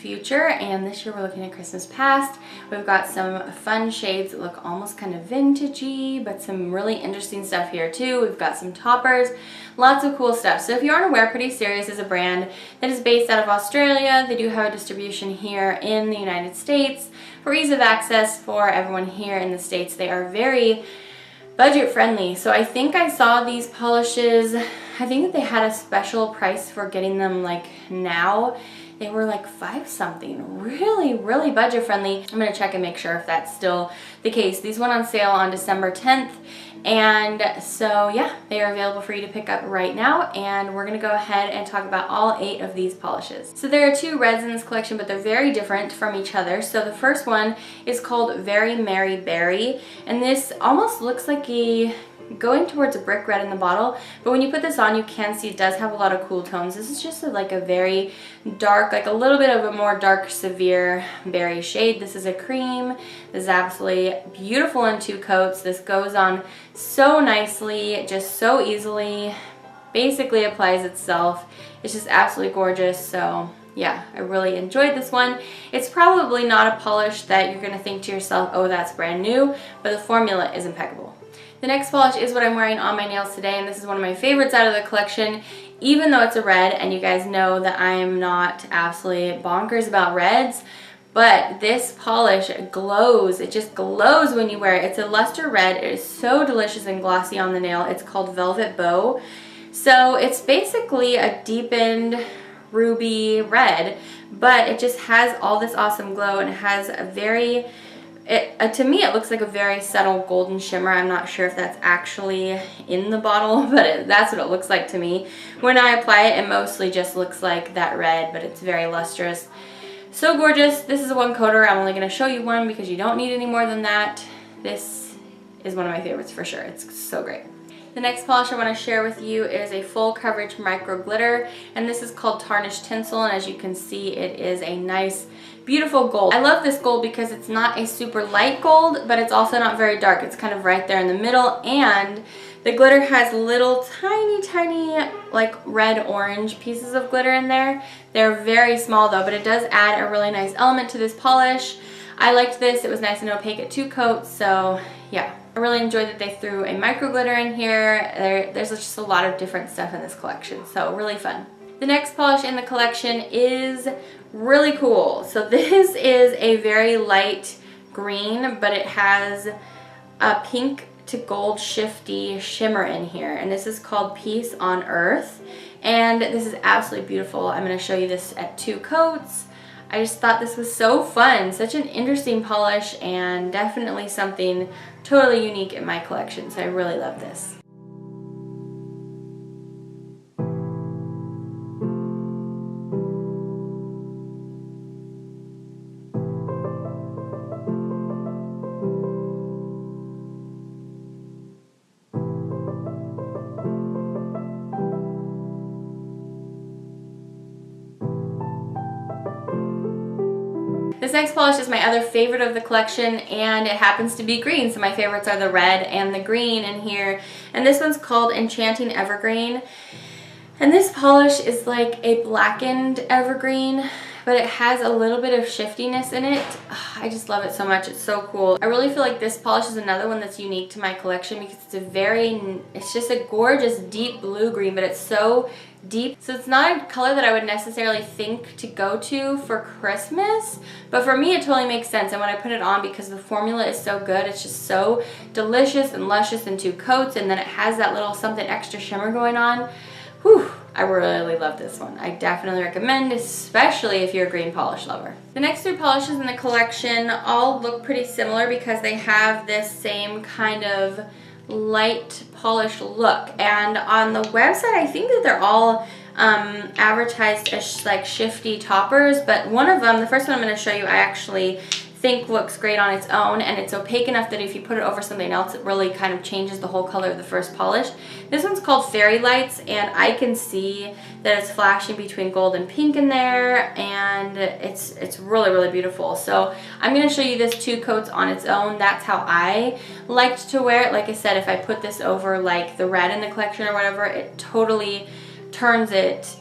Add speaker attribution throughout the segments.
Speaker 1: future, and this year we're looking at Christmas past. We've got some fun shades that look almost kind of vintagey, but some really interesting stuff here too. We've got some toppers, lots of cool stuff. So if you aren't aware, Pretty Serious is a brand that is based out of Australia. They do have a distribution here in the United States. For ease of access for everyone here in the States, they are very budget friendly. So I think I saw these polishes, I think that they had a special price for getting them like now. They were like $5 something, really budget friendly. I'm gonna check and make sure if that's still the case. These went on sale on December 10th. And so yeah, they are available for you to pick up right now, and we're gonna go ahead and talk about all 8 of these polishes. So there are 2 reds in this collection, but they're very different from each other. So the first one is called Very Merry Berry, and this almost looks like going towards a brick red in the bottle, but when you put this on, you can see it does have a lot of cool tones. This is just like a very dark, like a little bit of a more dark, severe berry shade. This is a cream. This is absolutely beautiful in 2 coats. This goes on so nicely, just so easily, basically applies itself. It's just absolutely gorgeous. So yeah, I really enjoyed this one. It's probably not a polish that you're gonna think to yourself, oh, that's brand new, but the formula is impeccable. The next polish is what I'm wearing on my nails today, and this is one of my favorites out of the collection, even though it's a red, and you guys know that I am not absolutely bonkers about reds, but this polish glows. It just glows when you wear it. It's a luster red. It is so delicious and glossy on the nail. It's called Velvet Bow. So it's basically a deepened ruby red, but it just has all this awesome glow, and it has a very... to me, it looks like a very subtle golden shimmer. I'm not sure if that's actually in the bottle, but that's what it looks like to me. When I apply it, it mostly just looks like that red, but it's very lustrous. So gorgeous. This is a 1 coater. I'm only going to show you one because you don't need any more than that. This is one of my favorites for sure. It's so great. The next polish I want to share with you is a full coverage micro glitter, and this is called Tarnished Tinsel, and as you can see, it is a nice, beautiful gold. I love this gold because it's not a super light gold, but it's also not very dark. It's kind of right there in the middle, and the glitter has little tiny like red orange pieces of glitter in there. They're very small though, but it does add a really nice element to this polish. I liked this. It was nice and opaque at 2 coats, so yeah. I really enjoyed that they threw a micro glitter in here. There's just a lot of different stuff in this collection, so really fun. The next polish in the collection is really cool. So this is a very light green, but it has a pink to gold shifty shimmer in here, and this is called Peace on Earth, and this is absolutely beautiful. I'm going to show you this at 2 coats. I just thought this was so fun, such an interesting polish, and definitely something totally unique in my collection, so I really love this. This next polish is my other favorite of the collection, and it happens to be green, so my favorites are the red and the green in here. And this one's called Enchanting Evergreen. And this polish is like a blackened evergreen, but it has a little bit of shiftiness in it. I just love it so much. It's so cool. I really feel like this polish is another one that's unique to my collection because it's just a gorgeous deep blue green, but it's so deep. So it's not a color that I would necessarily think to go to for Christmas, but for me it totally makes sense. And when I put it on, because the formula is so good, it's just so delicious and luscious in 2 coats, and then it has that little something extra shimmer going on. Whew, I really love this one. I definitely recommend, especially if you're a green polish lover. The next 3 polishes in the collection all look pretty similar because they have this same kind of light polish look, and on the website I think that they're all advertised as like shifty toppers, but one of them, the first one I'm going to show you, I actually think looks great on its own, and it's opaque enough that if you put it over something else, it really kind of changes the whole color of the first polish. This one's called Fairy Lights, and I can see that it's flashing between gold and pink in there, and it's really beautiful. So I'm going to show you this 2 coats on its own. That's how I liked to wear it. Like I said, if I put this over like the red in the collection or whatever, it totally turns it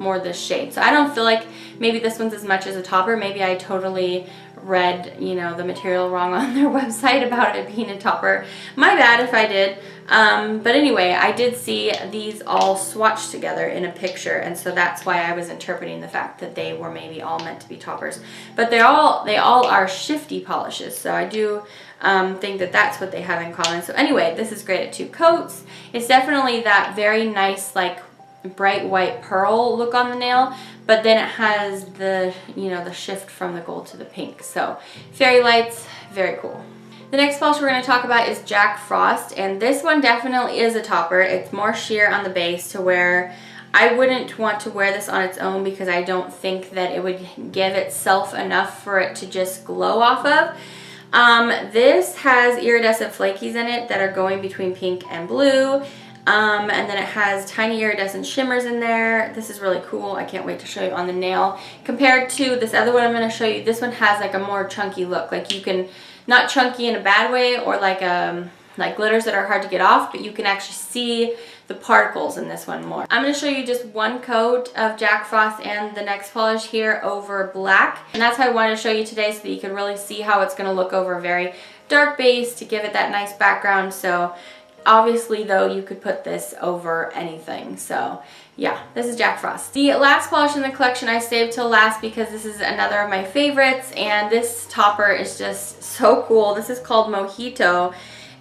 Speaker 1: more this shade. So I don't feel like maybe this one's as much as a topper. Maybe I totally read, you know, the material wrong on their website about it being a topper. My bad if I did. But anyway, I did see these all swatched together in a picture, and so that's why I was interpreting the fact that they were maybe all meant to be toppers. But they all are shifty polishes, so I do think that that's what they have in common. So anyway, this is great at 2 coats. It's definitely that very nice, like, bright white pearl look on the nail, but then it has the, you know, the shift from the gold to the pink. So fairy lights, very cool. The next polish we're going to talk about is Jack Frost, and this one definitely is a topper. It's more sheer on the base to where I wouldn't want to wear this on its own because I don't think that it would give itself enough for it to just glow off of. This has iridescent flakies in it that are going between pink and blue. And then it has tiny iridescent shimmers in there. This is really cool. I can't wait to show you on the nail. Compared to this other one I'm going to show you, this one has like a more chunky look. Like you can, not chunky in a bad way or like glitters that are hard to get off, but you can actually see the particles in this one more. I'm going to show you just one coat of Jack Frost and the next polish here over black. And that's how I wanted to show you today so that you can really see how it's going to look over a very dark base to give it that nice background. So obviously though, you could put this over anything. So yeah, this is Jack Frost. The last polish in the collection I saved till last because this is another of my favorites, and this topper is just so cool. This is called Mojito,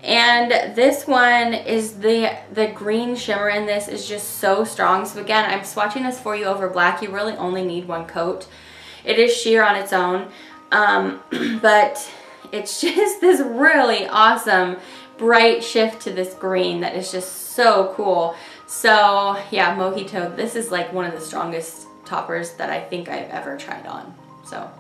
Speaker 1: and this one is the green shimmer in this is just so strong. So again, I'm swatching this for you over black. You really only need one coat. It is sheer on its own, but it's just this really awesome bright shift to this green that is just so cool. So yeah, Mojito, this is like one of the strongest toppers that I think I've ever tried on. So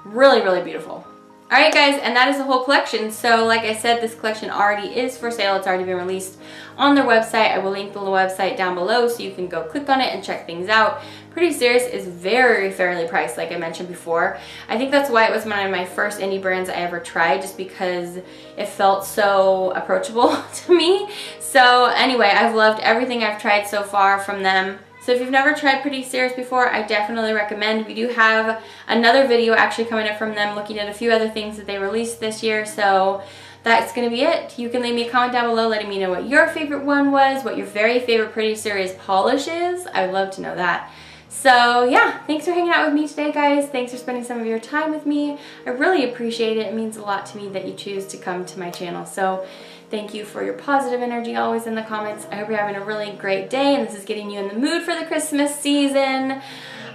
Speaker 1: really, really beautiful. Alright guys, and that is the whole collection. So like I said, this collection already is for sale. It's already been released on their website. I will link the website down below so you can go click on it and check things out. Pretty Serious is very fairly priced, like I mentioned before. I think that's why it was one of my first indie brands I ever tried, just because it felt so approachable to me. So anyway, I've loved everything I've tried so far from them. So if you've never tried Pretty Serious before, I definitely recommend. We do have another video actually coming up from them looking at a few other things that they released this year. So that's going to be it. You can leave me a comment down below letting me know what your favorite one was, what your very favorite Pretty Serious polish is. I would love to know that. So yeah, thanks for hanging out with me today, guys. Thanks for spending some of your time with me. I really appreciate it. It means a lot to me that you choose to come to my channel. So thank you for your positive energy always in the comments. I hope you're having a really great day and this is getting you in the mood for the Christmas season.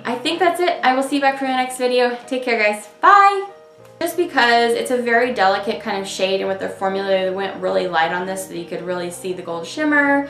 Speaker 1: I think that's it. I will see you back for the next video. Take care, guys. Bye! Just because it's a very delicate kind of shade, and with their formula, they went really light on this so that you could really see the gold shimmer.